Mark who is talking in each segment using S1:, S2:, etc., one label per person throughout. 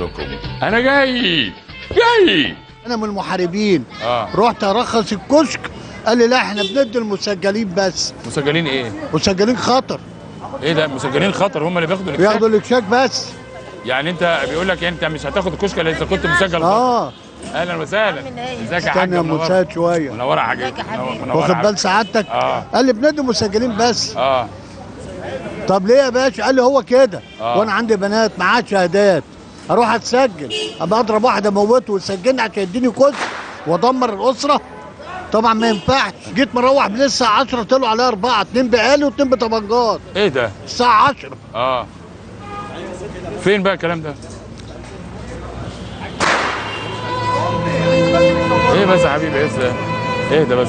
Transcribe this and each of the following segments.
S1: فضلكم انا جاي.
S2: انا من المحاربين.
S1: اه
S2: رحت ارخص الكشك، قال لي لا احنا بندي المسجلين بس.
S1: مسجلين ايه؟
S2: مسجلين خطر.
S1: ايه ده مسجلين خطر هم اللي بياخدوا الاكشاك؟
S2: بياخدوا الاكشاك بس.
S1: يعني انت بيقول لك انت مش هتاخد الكشك الا اذا كنت مسجل
S2: اه.
S1: اهلا وسهلا. ازيك يا حاج؟
S2: استنى يا مساعد شويه.
S1: منوره يا حاج.
S2: واخد بال سعادتك؟ قال لي بندي مسجلين بس. طب ليه يا باشا؟ قال لي هو كده. وانا عندي بنات معاها شهادات، اروح اتسجل ابقى اضرب واحد اموته ويسجلني عشان يديني كشك وادمر الاسره؟ طبعا ما ينفعش. جيت مروح بالليل الساعه 10 طلعوا عليا 4، 2 بآلي و2 بطبنجات.
S1: ايه ده؟
S2: الساعه 10.
S1: فين بقى الكلام ده؟ ايه بس يا حبيبي ايه ده بس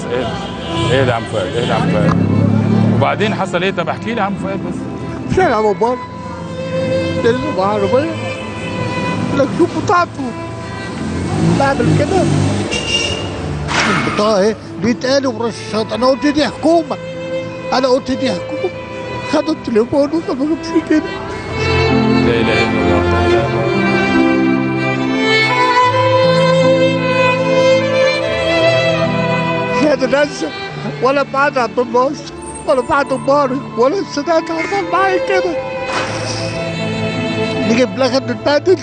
S1: ايه ده يا عم فؤاد؟ ايه ده يا عم فؤاد؟ وبعدين حصل ايه؟ طب احكي لي يا عم فؤاد بس.
S2: شارع ابو بكر نزل بعربيه، لك شوف بطاقته بعمل كده، البطاقه اهي بيتقالوا برشاشات. انا قلت دي حكومه، خدوا التليفون وما جابش كده.
S1: لا اله الا الله، لا اله الا الله.
S2: شهاده نزل ولا بعد عبد الناصر ولا بعد مبارك ولا السادات حصل معايا كده. نيجي بلغت نتبادل.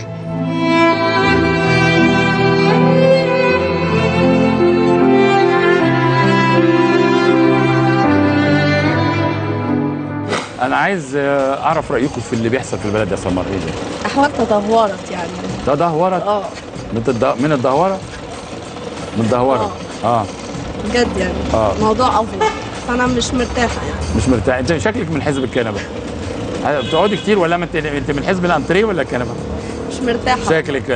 S1: انا عايز اعرف رايكم في اللي بيحصل في البلد يا سمر. ايه ده؟
S3: احوال تدهورت يعني.
S1: تدهورت؟ من الدهوره؟ من الدهوره.
S3: بجد يعني. موضوع افضل، فانا مش مرتاحه يعني.
S1: مش مرتاح؟ انت شكلك من حزب الكنبه. بتقعدي كتير ولا انت من حزب الانتريه ولا الكنبه؟
S3: مش مرتاحه
S1: شكلك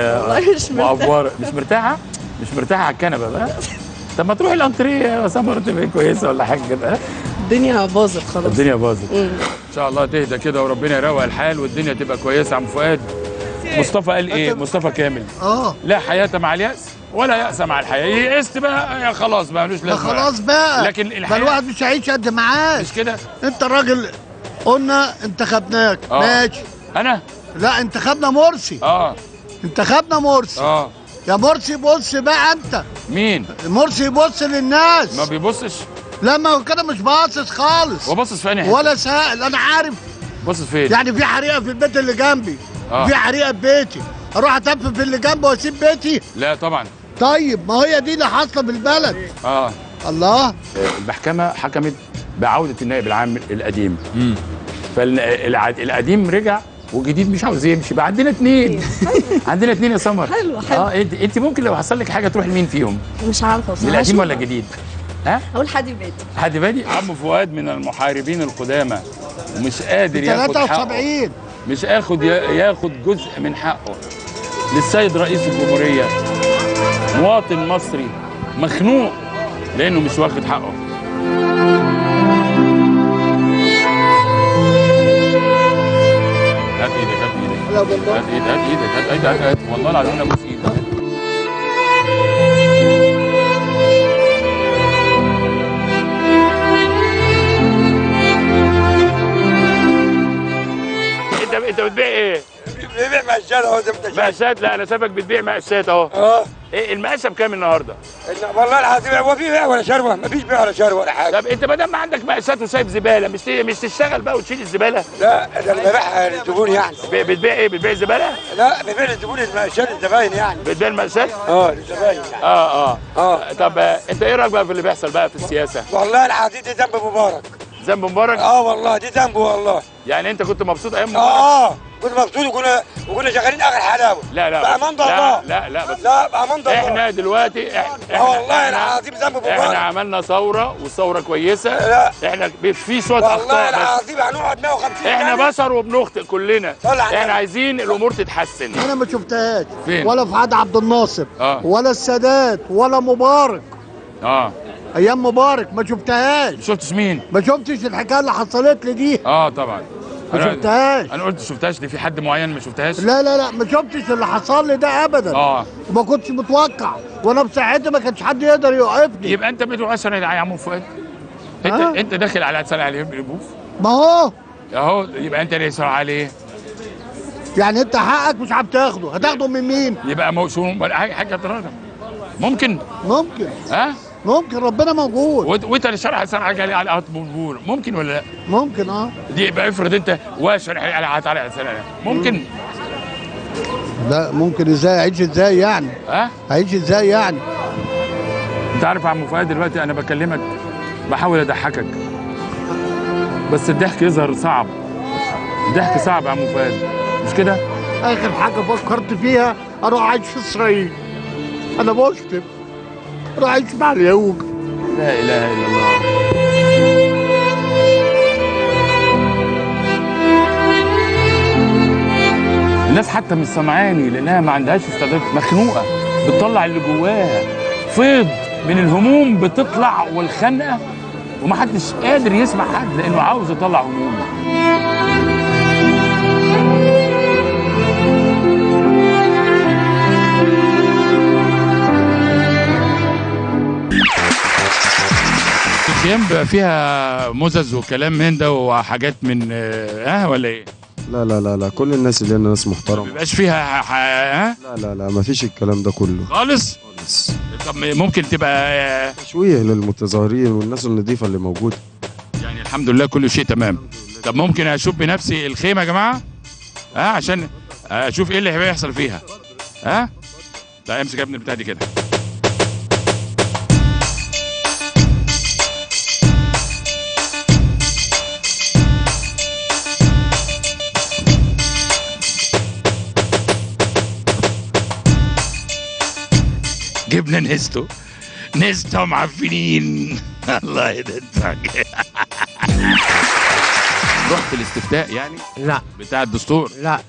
S1: مأفوره. مش مرتاحه على الكنبه بقى. طب ما تروحي الانتريه يا سمر تبقى كويسه ولا حاجه كده.
S3: الدنيا باظت خلاص.
S1: الدنيا باظت. ان شاء الله تهدى كده وربنا يروق الحال والدنيا تبقى كويسه يا عم فؤاد. مصطفى قال ايه؟ مصطفى كامل. لا حياه مع اليأس ولا يأس مع الحياه. يئست بقى يا خلاص بقى ملوش لازمه.
S2: خلاص بقى.
S1: لكن الحياه
S2: الواحد مش هيعيش قد معاش.
S1: مش كده؟
S2: انت راجل قلنا انتخبناك. ماشي.
S1: انا؟
S2: لا انتخبنا مرسي. انتخبنا مرسي. يا مرسي بص بقى انت.
S1: مين؟
S2: مرسي يبص للناس.
S1: ما بيبصش؟
S2: لا ما هو كده مش باصص خالص.
S1: هو باصص في انهي حته؟
S2: ولا سائل. انا عارف
S1: باصص فين؟
S2: يعني في حريقه في البيت اللي جنبي. في حريقه في بيتي، اروح اتفف في اللي جنبي واسيب بيتي؟
S1: لا طبعا.
S2: طيب ما هي دي اللي حاصله في البلد. الله.
S1: المحكمه حكمت بعوده النائب العام القديم. فالقديم رجع والجديد مش عاوز يمشي. بقى عندنا اثنين. عندنا اثنين يا سمر.
S3: حلو.
S1: انت ممكن لو حصل لك حاجه تروح لمين فيهم؟
S3: مش عارفه بصراحه.
S1: القديم ولا الجديد؟
S3: اقول حدي بادي.
S1: حدي بادي. عم فؤاد من المحاربين القدامى ومش قادر ياخد حقه.
S2: 73
S1: مش ياخد جزء من حقه. للسيد رئيس الجمهوريه مواطن مصري مخنوق لانه مش واخد حقه. هات ايدك. هات والله العظيم انا ابوس ايدك. انت بتبيع ايه؟
S4: ببيع مقشات اهو.
S1: مقشات؟ لا انا سابك بتبيع مقشات اهو. ايه المقشه بكام النهارده؟
S4: والله العظيم هو في بيع ولا شروه؟ مفيش بيع ولا شروه ولا حاجه.
S1: طب انت ما دام ما عندك مقشات وسايب زباله مش تشتغل بقى وتشيل الزباله؟
S4: لا ده انا ببيعها للزبون يعني.
S1: بتبيع ايه؟ بتبيع زباله؟
S4: لا ببيع للزبون المقشات للزباين يعني.
S1: بتبيع المقشات؟
S4: للزباين يعني.
S1: طب انت ايه رايك بقى في اللي بيحصل بقى في السياسه؟
S4: والله العظيم دي ذنب مبارك.
S1: ذنب مبارك؟
S4: والله دي ذنبه والله.
S1: يعني انت كنت مبسوط ايام مبارك؟
S4: كنت مبسوط وكنا شغالين اخر حلاوه.
S1: لا
S4: بامان الله.
S1: لا بس
S4: بامان الله.
S1: احنا دلوقتي
S4: والله العظيم ذنب مبارك.
S1: احنا عملنا ثوره والثوره كويسه. احنا في شويه اخطاء
S4: والله العظيم هنقعد 150
S1: احنا بشر وبنخطئ كلنا. احنا عايزين الامور تتحسن.
S2: انا ما شفتهاش
S1: فين؟
S2: ولا في عهد عبد الناصر ولا السادات ولا مبارك. ايام مبارك ما شفتهاش.
S1: ما شفتش مين؟
S2: ما شفتش الحكايه اللي حصلت لي دي.
S1: طبعا
S2: ما شفتهاش.
S1: انا قلت شفتهاش دي في حد معين ما شفتهاش؟
S2: لا ما شفتش اللي حصل لي ده ابدا. وما كنتش متوقع وانا بساعتها ما كانش حد يقدر يوقفني.
S1: يبقى انت بتقول عشان يا عم فؤاد. انت داخل على سنه عليه بالابوف.
S2: ما هو
S1: اهو يبقى انت اللي يسرع عليه.
S2: يعني انت حقك مش هتاخده، هتاخده من مين؟
S1: يبقى موسوم حاجه تراجع. ممكن ها؟
S2: ممكن، ربنا موجود.
S1: وانت اللي شرح سنه حاجه على طبول، ممكن ولا لا؟
S2: ممكن
S1: دي يبقى افرض انت واشرح على سنه ممكن.
S2: لا ممكن ازاي؟ هيعيش ازاي يعني؟ هيعيش ازاي يعني؟
S1: انت عارف يا عم فؤاد دلوقتي انا بكلمك بحاول اضحكك، بس الضحك يظهر صعب. الضحك صعب يا عم فؤاد، مش كده؟
S2: اخر حاجه فكرت فيها اروح اعيش في اسرائيل. انا مسلم، اروح اعيش مع اليهود.
S1: لا اله الا الله. الناس حتى مش سامعاني لانها ما عندهاش استعداد، مخنوقه، بتطلع اللي جواها، فيض من الهموم بتطلع والخنقه، ومحدش قادر يسمع حد لانه عاوز يطلع همومه. الخيام بقى فيها مزز وكلام من ده وحاجات من ولا ايه؟
S5: لا لا لا لا، كل الناس اللي هنا ناس محترمه. ما
S1: بيبقاش فيها
S5: لا لا لا، ما فيش الكلام ده كله
S1: خالص. طب ممكن تبقى
S5: تشويه للمتظاهرين والناس النظيفه اللي موجوده.
S1: يعني الحمد لله كل شيء تمام. طب ممكن اشوف بنفسي الخيمه يا جماعه؟ عشان اشوف ايه اللي هيحصل فيها. لا امسك يا ابني البتاع دي كده. جبنا نستو معفنين. الله يدفعك. رحت الاستفتاء يعني؟
S6: لا.
S1: بتاع الدستور؟
S6: لا،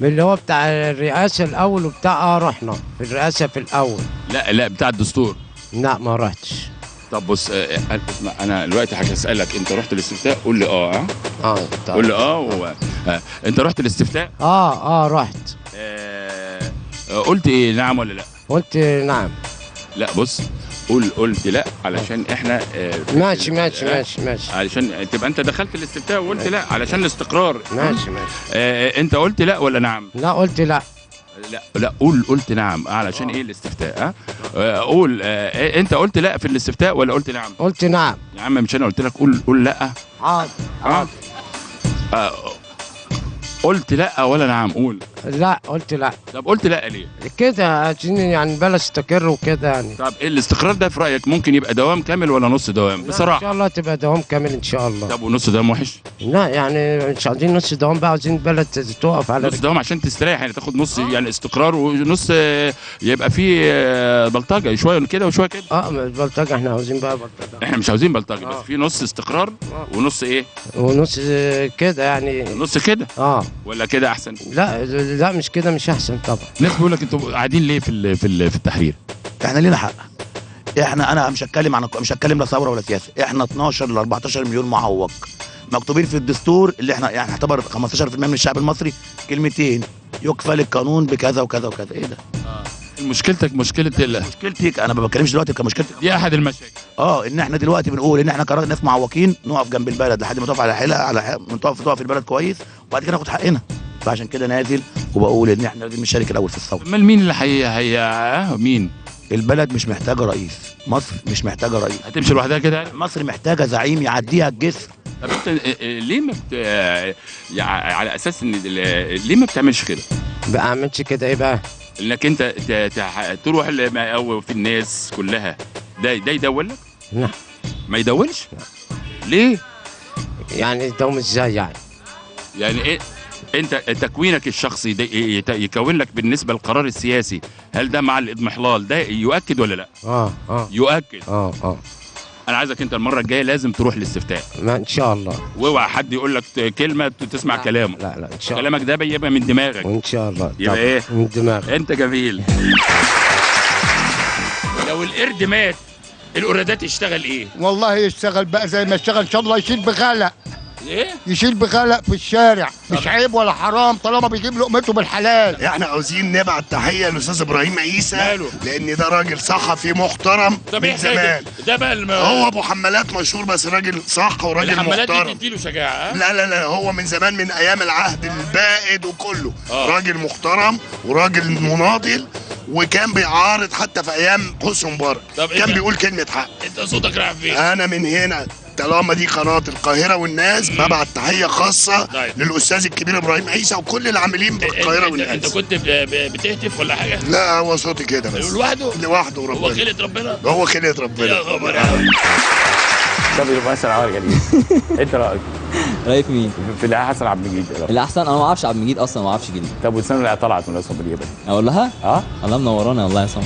S6: من اللي هو بتاع الرئاسة الأول وبتاع رحنا في الرئاسة في الأول.
S1: لا بتاع الدستور؟
S6: لا ما رحتش.
S1: طب بص اسمع، انا دلوقتي هسألك، انت رحت الاستفتاء؟ قول لي
S6: طيب.
S1: قول لي انت رحت الاستفتاء؟
S6: رحت.
S1: قلت ايه، نعم ولا لا؟
S6: قلت نعم.
S1: لا بص، قلت لا علشان احنا
S6: ماشي
S1: علشان تبقى انت دخلت الاستفتاء وقلت لا علشان الاستقرار.
S6: ماشي
S1: انت قلت لا ولا نعم؟
S6: لا قلت لا.
S1: لا قلت نعم علشان ايه الاستفتاء. قول انت قلت لا في الاستفتاء ولا قلت نعم؟
S6: قلت نعم
S1: يا عم، مش انا قلت لك قول لا؟
S6: حاضر.
S1: قلت لا ولا نعم؟ قول.
S6: لا قلت لا.
S1: طب قلت لا ليه؟
S6: كده عشان يعني البلد تستقر وكده يعني.
S1: طب ايه الاستقرار ده في رايك ممكن يبقى دوام كامل ولا نص دوام بصراحه؟
S6: ان شاء الله تبقى دوام كامل ان شاء الله.
S1: طب ونص دوام وحش؟
S6: لا يعني مش عايزين نص دوام بقى، عايزين البلد تقف على
S1: نص دوام عشان تستريح، يعني تاخد نص يعني استقرار ونص يبقى فيه بلطجه شويه كده وشويه كده.
S6: بلطجه احنا عاوزين بقى بلطجه.
S1: احنا مش عاوزين بلطجه بس في نص استقرار ونص ايه؟
S6: ونص كده يعني.
S1: نص كده؟ ولا كده احسن؟
S6: لا مش كده، مش احسن طبعا.
S1: الناس بيقول لك انتوا قاعدين ليه في التحرير؟
S7: احنا لينا حق. انا مش هتكلم لا ثوره ولا سياسه، احنا 12 ل 14 مليون معوق مكتوبين في الدستور اللي احنا يعني نعتبر 15% من الشعب المصري، كلمتين يكفل القانون بكذا وكذا وكذا. ايه ده؟
S1: مشكلتك
S7: مشكلتك انا ما بتكلمش دلوقتي كمشكلتك
S1: دي احد المشاكل.
S7: ان احنا دلوقتي بنقول ان احنا كراجل ناس معوقين نقف جنب البلد لحد ما تقف على حيلها، تقف البلد كويس وبعد كده ناخد حقنا. فعشان كده نازل وبقول ان احنا لازم نشارك الاول في الثوره.
S1: امال مين اللي مين؟
S7: البلد مش محتاجه رئيس، مصر مش محتاجه رئيس.
S1: هتمشي لوحدها كده يعني؟
S7: مصر محتاجه زعيم يعديها الجسر.
S1: طب انت ليه ما على اساس ان ليه ما بتعملش كده؟
S6: ما اعملش كده ايه بقى؟
S1: انك انت تروح في الناس كلها ده يدول لك؟
S6: لا
S1: ما يدولش؟ ليه؟
S6: يعني يدوم ازاي يعني؟
S1: يعني ايه انت تكوينك الشخصي ده يكون لك بالنسبه للقرار السياسي، هل ده مع الاضمحلال ده يؤكد ولا لا؟ يؤكد. انا عايزك انت المره الجايه لازم تروح الاستفتاء.
S6: ما ان شاء الله.
S1: واوعى حد يقول لك كلمه تسمع كلامه.
S6: لا ان شاء الله.
S1: كلامك ده بيبقى من دماغك.
S6: ان شاء الله.
S1: يبقى ايه؟
S6: من دماغك.
S1: انت جميل. لو القرد مات القرادات يشتغل ايه؟
S2: والله يشتغل بقى زي ما اشتغل، ان شاء الله يشيل بغلق.
S1: ايه؟
S8: يشيل بغلق في الشارع، مش عيب ولا حرام طالما بيجيب لقمته بالحلال.
S9: احنا عاوزين نبعت تحيه للاستاذ ابراهيم عيسى لان ده راجل صحفي محترم من زمان.
S1: ده بقى
S9: هو ابو حمالات مشهور بس راجل صح وراجل
S1: الحمالات
S9: محترم.
S1: دي بتديله شجاعه.
S9: لا لا لا هو من زمان من ايام العهد البائد وكله. راجل محترم وراجل مناضل وكان بيعارض حتى في ايام حسني مبارك. كان بيقول كلمه حق.
S1: انت صوتك رايح فين؟
S9: انا من هنا طالما دي قناه القاهره والناس ببعت تحيه خاصه للاستاذ الكبير ابراهيم عيسى وكل العاملين بالقاهره والناس.
S1: انت كنت بتهتف ولا حاجه؟
S9: لا هو صوتي كده بس.
S1: لوحده؟
S9: لوحده ربنا.
S1: هو خلقة ربنا؟
S9: هو خلقة ربنا.
S1: يا خبر. طب يبقى حسن عوار جديد. انت رايك؟
S10: رايك مين؟
S1: في حسن عبد المجيد.
S10: الاحسن انا ما اعرفش عبد المجيد اصلا، ما اعرفش جديد.
S1: طب وسام اللي طلعت من سمر الياباني
S10: اقول لها؟ الله منورانا والله يا سمر.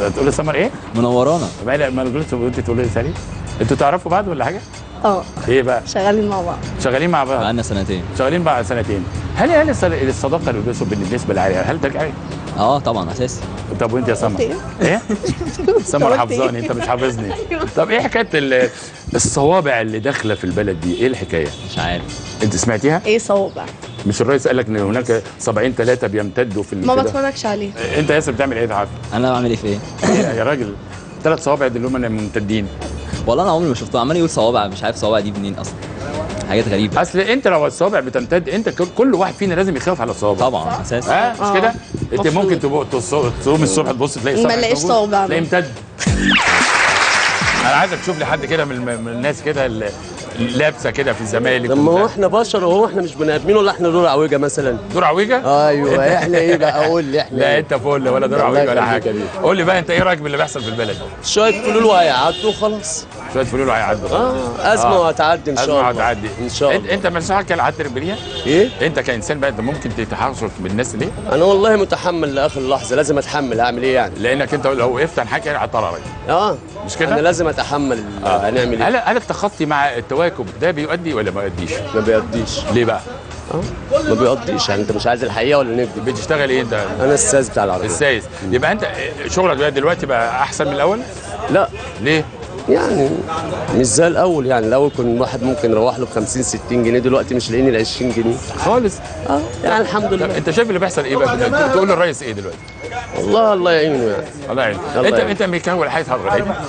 S1: تقول لي سمر ايه؟
S10: منورانا.
S1: ما انا قلت وانت تقول لي سالي. انتوا تعرفوا بعض ولا حاجه؟ ايه بقى؟
S3: شغالين مع بعض.
S1: شغالين مع بعض
S10: بقالنا سنتين.
S1: شغالين بقى سنتين. هل الصداقه اللي بالنسبه للعائله هل ده عائله؟
S10: طبعا اساسي.
S1: طب وانت يا سمر؟ ايه؟ سمر حافظاني انت مش حافظني. طب ايه حكايه الصوابع اللي داخله في البلد دي؟ ايه الحكايه؟
S10: مش عارف.
S1: انت سمعتيها؟
S3: ايه صوابع؟
S1: مش الرئيس قال لك ان هناك صابعين 3 بيمتدوا في
S3: ما بتفرجش عليه.
S1: انت يا ياسر بتعمل ايه ده؟
S10: انا بعمل ايه في ايه؟
S1: يا راجل 3 صوابع اللي هم ممتدين.
S10: والله انا عمري ما شفته، عمال يقول صوابع، مش عارف صوابع دي منين اصلا. حاجات غريبه.
S1: اصل انت لو الصوابع بتمتد انت كل واحد فينا لازم يخاف على الصوابع.
S10: طبعا اساسا.
S1: مش كده؟ انت ممكن تقوم الصبح تبص تلاقي
S3: صوابع ما الاقيش صوابع
S1: تلاقي امتد. انا عايزك تشوف لي حد كده من الناس كده اللي لابسه كده في الزمالك.
S11: طب ما هو احنا بشر وهو احنا مش بني ادمين ولا احنا دور عويجه مثلا؟
S1: دور عويجه؟
S11: ايوه احنا ايه بقى؟ قول لي احنا
S1: لا انت فل ولا دور عويجه ولا حاجه. قول لي بقى انت ايه رايك باللي بيحصل في البلد؟
S11: شويه فلول وهيعدوا وخلاص.
S1: شويه فلول وهيعدوا.
S11: ازمه وهتعدي ان شاء الله.
S1: ازمه وهتعدي
S11: ان شاء الله.
S1: انت مش حاجه قعدت بيها؟
S11: ايه؟
S1: انت كانسان بقى انت ممكن تتحاصر بالناس ليه؟
S11: انا والله متحمل لاخر لحظه، لازم اتحمل. اعمل ايه يعني؟
S1: لانك انت لو وقفت هنحكي على طرارك. مش كده؟
S11: انا لازم اتحمل. هنعمل ايه؟
S1: هل التخطي مع التواكب ده بيؤدي ولا ما بيؤديش؟
S11: ما بيؤديش.
S1: ليه بقى؟
S11: ما بيقضيش. يعني انت مش عايز الحقيقه ولا نكذب؟
S1: بتشتغل ايه انت؟
S11: انا السايس بتاع العربيه.
S1: السايس. يبقى انت شغلك دلوقتي بقى احسن من الاول؟
S11: لا.
S1: ليه؟
S11: يعني مش زي الاول. يعني الاول كان الواحد ممكن يروح له ب 50 60 جنيه، دلوقتي مش لاقيني ال 20 جنيه
S1: خالص.
S11: يعني الحمد لله.
S1: انت شايف اللي بيحصل ايه بقى؟ تقول للرئيس ايه دلوقتي؟
S11: والله الله يعينه يعني.
S1: الله يعينه. انت امريكان ولا هيتهرب ايه؟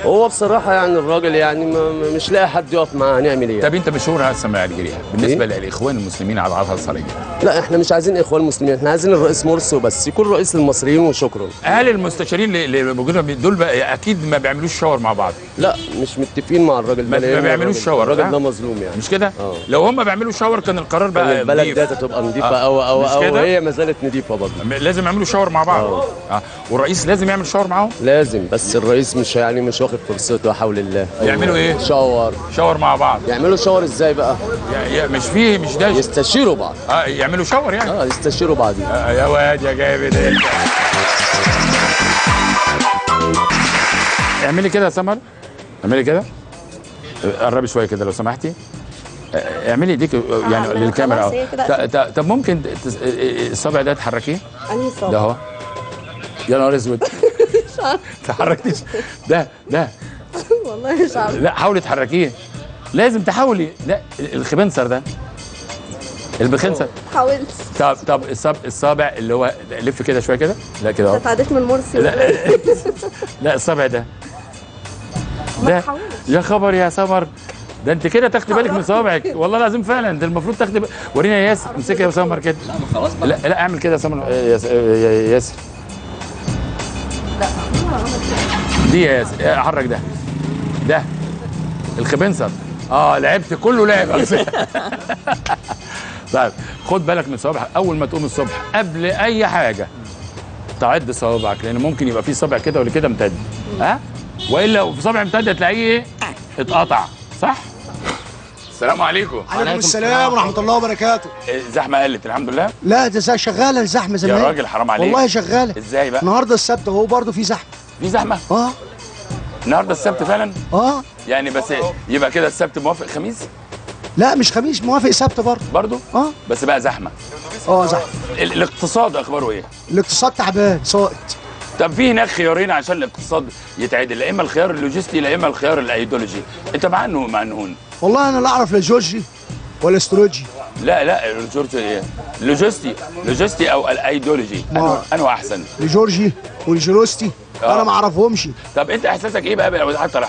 S11: هو بصراحه يعني الراجل يعني مش لاقي حد يقف معاه. هنعمل ايه؟
S1: طب انت مشهور هسه مع الجريحه بالنسبه للاخوان المسلمين على العصا الصليبيه.
S11: لا احنا مش عايزين اخوان مسلمين، احنا عايزين الرئيس مرسي وبس، يكون رئيس للمصريين وشكرا.
S1: هل المستشارين اللي موجودين دول بقى اكيد ما بيعملوش شاور مع بعض؟
S11: لا مش متفقين مع الراجل ده.
S1: ما بيعملوش شاور.
S11: الراجل ده مظلوم يعني.
S1: مش كده؟ لو هم بيعملوا شاور كان القرار بقى
S11: البلد دي هتبقى نظيفه او هي ما زالت نظيفه برضه.
S1: لازم يعملوا شاور مع بعض. والرئيس لازم يعمل شاور معاهم؟
S11: لازم. بس الرئيس مش يعني مش واخد فرصته حول الله.
S1: يعملوا ايه؟
S11: شاور
S1: مع بعض.
S11: يعملوا شاور ازاي بقى؟
S1: مش ده
S11: يستشيروا بعض.
S1: يعملوا شاور يعني.
S11: يستشيروا بعض.
S1: يا واد يا جامد انت. اعملي كده يا سمر. اعملي كده. قربي شويه كده لو سمحتي. اعملي ايديك يعني للكاميرا طب ممكن الصابع ده تحركيه؟
S3: انهي صابع؟
S1: ده اهو. يا نهار اسود. تحركتيش ده
S3: والله مش عارفه.
S1: لا حاولي تحركيه. لازم تحاولي. لا الخبنصر ده البخنصر.
S3: حاولت.
S1: طب الصابع اللي هو لف كده شويه كده. لا كده اهو.
S3: انت اتعديت من مرسي.
S1: لا الصابع ده يا خبر يا سمر. ده انت كده تاخدي بالك من صوابعك والله العظيم فعلا. انت المفروض تاخدي ورينا يا ياسر. امسكها يا سمر كده.
S10: لا خلاص بقى.
S1: لا اعمل كده يا سمر يا ياسر. دي يا ياسر. حرك ده الخبنصر. لعبت كله لعب. طيب خد بالك من صوابعك اول ما تقوم الصبح قبل اي حاجه. تعد صوابعك لان ممكن يبقى في صابع كده ولا كده امتد. والا لو في صابع امتد هتلاقيه ايه؟ اتقطع. صح؟ السلام عليكم.
S12: وعليكم السلام ورحمه الله وبركاته.
S1: الزحمه قلت الحمد لله.
S12: لا ده شغاله الزحمه زمان.
S1: يا راجل حرام عليك.
S12: والله شغاله.
S1: ازاي بقى؟
S12: النهارده السبت وهو برضه في زحمه.
S1: في زحمه؟ النهارده السبت فعلا؟ يعني بس يبقى كده السبت موافق خميس؟
S12: لا مش خميس، موافق سبت برضه.
S1: بس بقى زحمه.
S12: زحمه.
S1: الاقتصاد اخباره ايه؟
S12: الاقتصاد تعبان ساقط.
S1: طب في هناك خيارين عشان الاقتصاد يتعدل، لا اما الخيار اللوجستي لا اما الخيار الايديولوجي، انت مع انه مع انهن؟
S12: والله انا لا اعرف لا جورجي ولا استروجي.
S1: لا الجورجي ايه؟ لوجستي او الايديولوجي انه احسن؟
S12: الجورجي والجلوستي انا ما اعرفهمش.
S1: طب انت احساسك ايه بقى حتى لو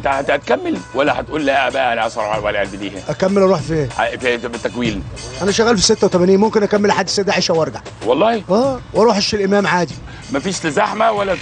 S1: هتكمل ولا هتقول لا بقى انا اصلا ولا قلبي ليه؟
S12: اكمل اروح فين؟
S1: في التكوين.
S12: انا شغال في 86، ممكن اكمل لحد السيده عائشه وارجع.
S1: والله؟
S12: واروح الامام عادي.
S1: مفيش زحمه ولا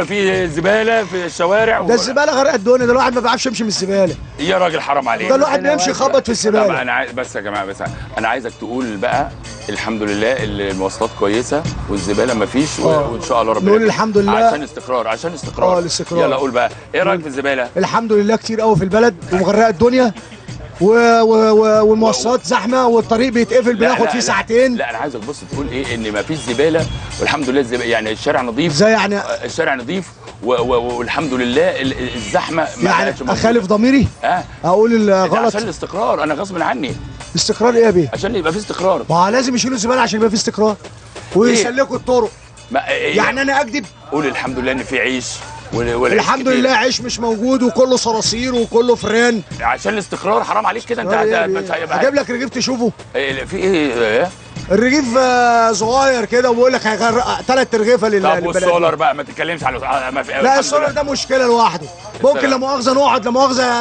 S1: في زباله في الشوارع
S12: ده الزباله غرقت الدنيا، ده الواحد ما بيعرفش يمشي من الزباله.
S1: يا راجل حرام عليك،
S12: ده الواحد بيمشي يخبط في الزباله.
S1: طب انا بس يا جماعه انا عايزك تقول بقى الحمد لله المواصلات كويسه والزباله مفيش وان شاء الله ربنا
S12: نقول الحمد لله
S1: عشان استقرار
S12: الاستقرار.
S1: يلا قول بقى ايه رايك في الزباله؟
S12: الحمد لله كتير قوي في البلد ومغرقه الدنيا والمواصلات زحمه والطريق بيتقفل بناخد فيه ساعتين.
S1: لا انا عايزك بص تقول ايه ان مفيش زباله والحمد لله يعني الشارع نظيف.
S12: ازاي يعني؟
S1: الشارع نظيف والحمد لله الزحمه ما
S12: يعني اخالف ضميري؟ اقول غلط
S1: عشان الاستقرار، انا غصب عني.
S12: استقرار ايه يا بيه؟
S1: عشان يبقى في استقرار.
S12: ما لازم يشيلوا الزباله عشان يبقى في استقرار ويسلكوا الطرق. يعني انا اكذب؟
S1: قول الحمد لله ان في عيش
S12: الحمد لله عيش مش موجود وكله صراصير وكله فران.
S1: عشان الاستقرار حرام عليك كده. انت
S12: هجيب لك رغيف تشوفه.
S1: في ايه؟
S12: الرغيف صغير كده وبقول لك هيغرق 3 رغيفه للبلد.
S1: طب والسولر بقى ما تتكلمش على
S12: لا السولر ده مشكله لوحده. ممكن لا مؤاخذه نقعد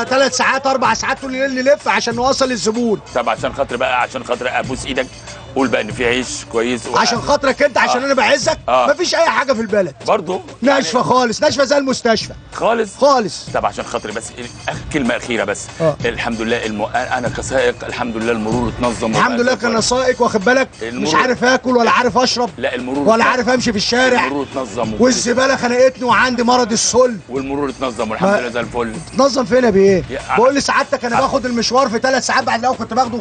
S12: 3 ساعات 4 ساعات طول الليل نلف عشان نوصل للزبون.
S1: طب عشان خاطر ابوس ايدك قول بقى ان في عيش كويس
S12: عشان خاطرك انت عشان انا بعزك. مفيش اي حاجه في البلد
S1: برضه
S12: ناشفه خالص، ناشفه زي المستشفى
S1: خالص. طب عشان خاطري بس كلمه اخيره بس. الحمد لله انا كسائق الحمد لله المرور اتنظم.
S12: الحمد لله كسائق واخد بالك مش عارف اكل ولا عارف اشرب.
S1: لا المرور
S12: ولا عارف امشي في الشارع.
S1: المرور اتنظم
S12: والزباله خنقتني وعندي مرض السل.
S1: والمرور اتنظم والحمد لله زي الفل.
S12: اتنظم فين يا بيه؟ بقول لسعادتك انا باخد المشوار في 3 ساعات بعد الاول كنت باخده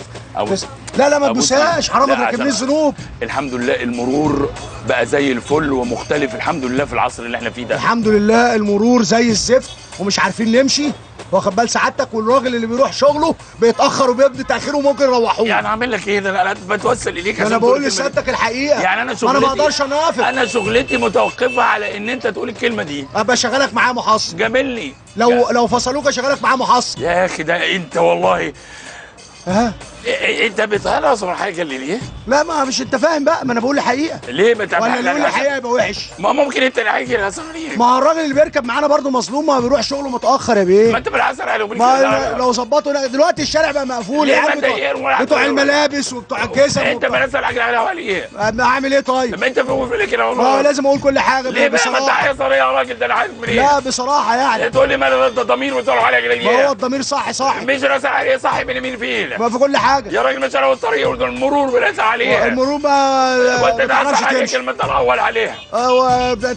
S12: لا ما تبوسهاش حرام ما تركبنيش ذنوب.
S1: الحمد لله المرور بقى زي الفل ومختلف الحمد لله في العصر اللي احنا فيه ده.
S12: الحمد لله المرور زي الزفت ومش عارفين نمشي واخد بال سعادتك، والراجل اللي بيروح شغله بيتاخر وبيبدي تاخيره وممكن يروحوه.
S1: يعني اعمل لك ايه ده؟ انا بتوسل اليك عشان
S12: انا بقول لسعادتك الحقيقه.
S1: يعني انا شغلتي
S12: ما اقدرش انافق.
S1: انا شغلتي متوقفه على ان انت تقول الكلمه دي.
S12: ابقى شغالك معاه محصل.
S1: جاملني
S12: لو فصلوك اشغلك معاه محصل.
S1: يا اخي ده انت والله انت بتهرس ولا حاجه ليه؟
S12: لا ما مش انت فاهم بقى، ما انا بقول الحقيقه.
S1: ليه بتعمل
S12: ولا اللي يقول الحقيقه يبقى وحش؟
S1: ما ممكن انت اللي هيجي الهزار عليك.
S12: ما هو الراجل اللي بيركب معانا برضه مظلوم، ما بيروح شغله متاخر يا بيه.
S1: ما انت بالعسل عليه.
S12: ما لو ظبطوا دلوقتي الشارع بقى مقفول بتوع الملابس وبتوع الجزم.
S1: انت بنزل حاجه على ايه؟
S12: اعمل ايه طيب؟
S1: ما انت فوق كده والله.
S12: لازم اقول كل حاجه
S1: ليه بقى؟ ما انت عايز يا راجل ده انا عارف منين.
S12: لا بصراحه يعني
S1: تقول لي ما ده ضمير وتروح عليك ليه؟
S12: ما هو الضمير صح
S1: مش راسل عليه صح من مين فين؟
S12: ما في كل حاجه
S1: يا راجل مش انا الطريق المرور بنسى عليها.
S12: المرور ما
S1: وانت تعرفش عليك كلمه الاول عليها.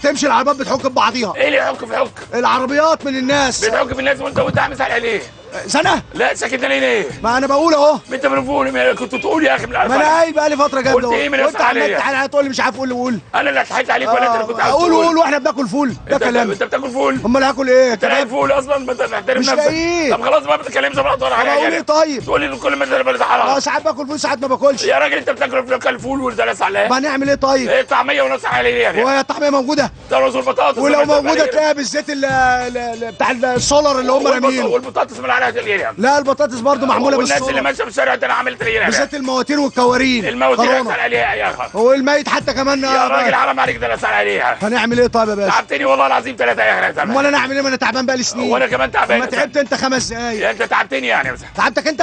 S12: تمشي العربيات بتحك ببعضيها.
S1: ايه اللي يحك في حك؟
S12: العربيات من الناس
S1: بتحك في الناس وانت عامل سهل عليه.
S12: سنه؟
S1: لا ساكت ليه؟
S12: ما انا بقول اهو.
S1: انت من فوق كنت تقول يا اخي من العربية.
S12: ما انا قايل بقى لي فتره جامده.
S1: قلت ايه من
S12: وانت عمال تقول لي مش عارف قول.
S1: انا اللي اتحايلت عليك ولا انت اللي كنت عايز
S12: قول واحنا بناكل فول. ده كلام.
S1: انت بتاكل فول؟
S12: امال هاكل ايه؟
S1: انت لاقي فول اصلا ما تحترم
S12: نفسك. مش لاقيه.
S1: طب خلاص ما بتتكلمش بقى ولا حاجه.
S12: اقول ايه طيب؟
S1: تقول لي كل ما انت حرام.
S12: ساعات باكل فول ساعات ما باكلش.
S1: يا راجل انت بتاكل فول وده عليه.
S12: ما هنعمل ايه طيب؟
S1: ايه الطعميه ونص عليه يعني؟
S12: وهي الطعميه موجوده؟
S1: ده رز البطاطس.
S12: ولو موجوده تلاقيها بالزيت بتاع السولر اللي هم رامينه.
S1: والبطاطس من عليها تغيير.
S12: لا البطاطس برضه معموله بالسولر.
S1: والناس اللي ماشيه في الشارع انا عملت تغيير.
S12: بالذات المواتير والكوارين.
S1: المواتير اسال عليها يا اخي.
S12: هو الميت حتى كمان
S1: يا راجل حرام عليك ده اسال عليها.
S12: هنعمل ايه طيب يا باشا؟
S1: تعبتني والله العظيم 3 يا اخي.
S12: امال انا اعمل ايه؟ ما انا تعبان بقى لي سنين.
S1: وانا كمان تعبان.
S12: ما تعبت انت 5 دقايق.
S1: انت تعبتني يعني بس.
S12: تعبتك انت؟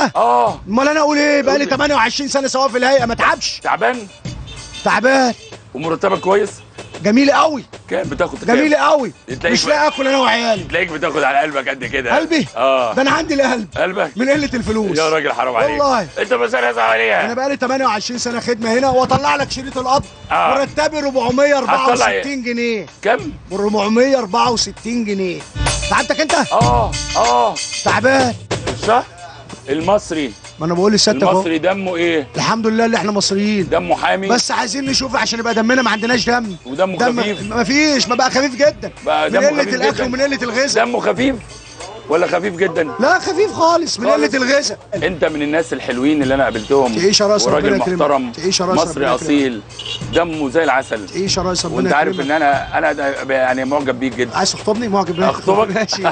S1: امال
S12: انا اقول ايه؟ بقى لي 28 سنه سواء في الهيئه ما تعبش. تعبان.
S1: ومرتبك كويس؟
S12: جميل قوي.
S1: كام بتاخد؟
S12: جميل قوي. مش لاقي اكل انا وعيالي.
S1: تلاقيك بتاخد على قلبك قد كده.
S12: قلبي؟ ده انا عندي القلب.
S1: قلبك؟
S12: من قله الفلوس.
S1: يا راجل حرام عليك.
S12: والله.
S1: انت بس انا عليها.
S12: انا بقى لي 28 سنه خدمه هنا واطلع لك شريط القبض. مرتبي 464 جنيه.
S1: كم؟
S12: 464 جنيه. تعبتك انت؟ تعبان.
S1: الشهر المصري.
S12: ما انا بقول لسيادتك
S1: المصري دمه ايه؟
S12: الحمد لله اللي احنا مصريين.
S1: دمه حامي.
S12: بس عايزين نشوف عشان يبقى دمنا ما عندناش دم.
S1: ودمه خفيف.
S12: ما فيش، ما بقى خفيف جدا.
S1: بقى
S12: من قله الاكل ومن قله الغذاء.
S1: دمه خفيف. ولا خفيف جدا؟
S12: لا خفيف خالص من قله الغذاء.
S1: انت من الناس الحلوين اللي انا قابلتهم.
S12: تعيش يا ريس،
S1: وراجل محترم،
S12: تعيش يا ريس،
S1: مصري اصيل، دمه زي العسل.
S12: تعيش يا ريس،
S1: وانت عارف ان انا يعني معجب بيك جدا.
S12: عايز تخطبني؟ معجب بيك.
S1: اخطبك؟ ماشي.